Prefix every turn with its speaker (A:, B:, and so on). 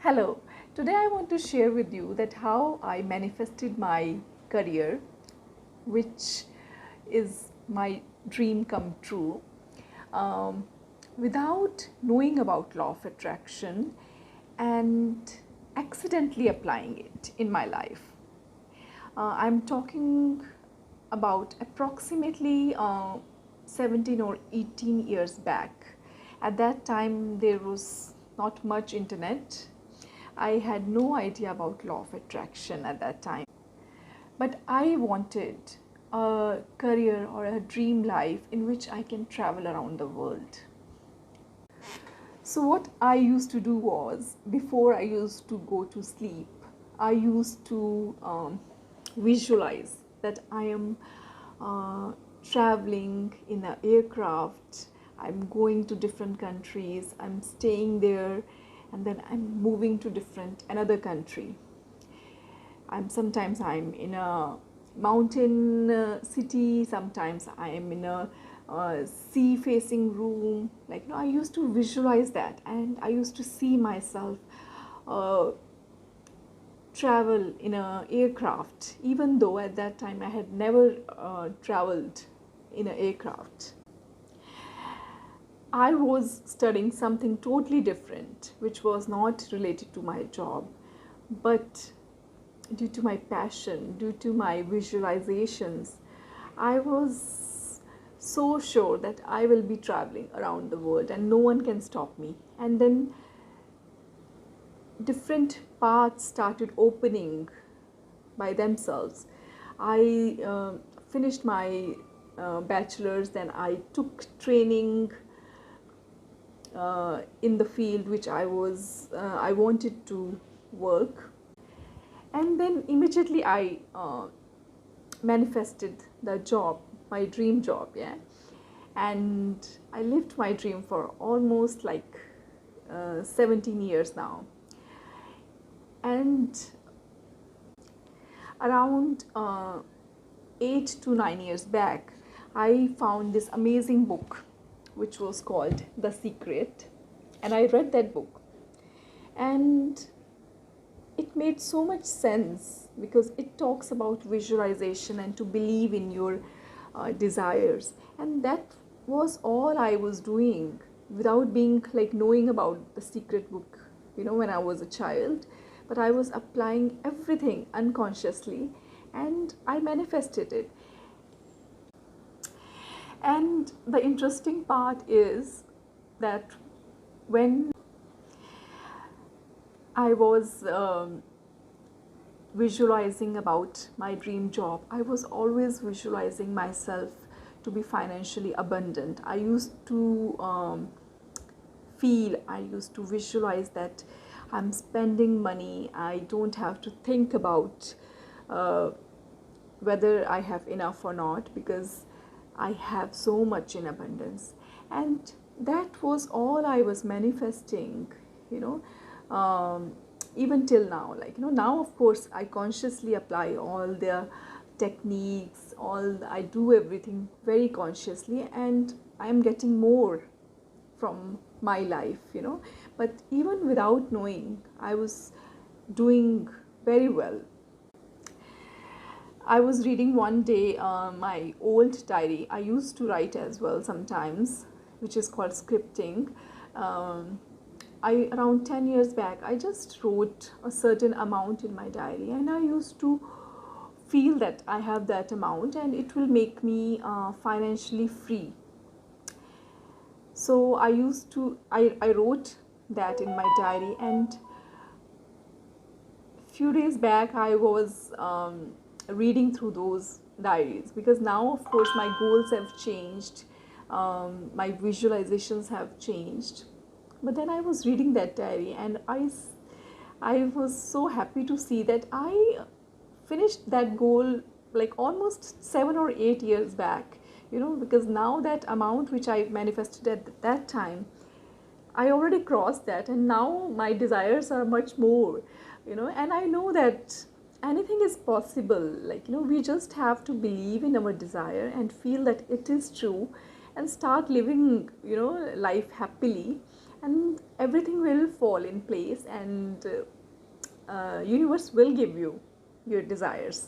A: Hello, today I want to share with you that how I manifested my career, which is my dream come true, um, without knowing about law of attraction and accidentally applying it in my life. I'm talking about approximately 17 or 18 years back. At that time, there was not much internet. I had no idea about law of attraction at that time. But I wanted a career or a dream life in which I can travel around the world. So, what I used to do was, before I used to go to sleep, I used to visualize that I am traveling in an aircraft, I'm going to different countries, I'm staying there, and then I'm moving to another country. Sometimes I'm in a mountain city, sometimes I am in a sea facing room. I used to visualize that, and I used to see myself uh, travel in a aircraft, even though at that time I had never traveled in an aircraft. I was studying something totally different, which was not related to my job, but due to my passion, due to my visualizations, I was so sure that I will be traveling around the world and no one can stop me. And then different paths started opening by themselves. I finished my bachelor's, then I took training in the field which I wanted to work, and then immediately I manifested the job, my dream job, yeah. And I lived my dream for almost 17 years now. And around 8 to 9 years back, I found this amazing book which was called The Secret, and I read that book, and it made so much sense because it talks about visualization and to believe in your desires. And that was all I was doing without being knowing about the secret book, when I was a child. But I was applying everything unconsciously, and I manifested it. And the interesting part is that when I was visualizing about my dream job, I was always visualizing myself to be financially abundant. I used to I used to visualize that I'm spending money. I don't have to think about whether I have enough or not, because I have so much in abundance. And that was all I was manifesting, you know, even till now. Now of course I consciously apply all the techniques, I do everything very consciously, and I am getting more from my life. But even without knowing, I was doing very well. I was reading one day my old diary. I used to write as well sometimes, which is called scripting. Um, around 10 years back, I just wrote a certain amount in my diary, and I used to feel that I have that amount and it will make me financially free. So I wrote that in my diary, and few days back I was reading through those diaries, because now of course my goals have changed, my visualizations have changed. But then I was reading that diary, and I was so happy to see that I finished that goal almost 7 or 8 years back, because now that amount which I manifested at that time, I already crossed that, and now my desires are much more, and I know that anything is possible. We just have to believe in our desire and feel that it is true, and start living, life happily. And everything will fall in place, and universe will give you your desires.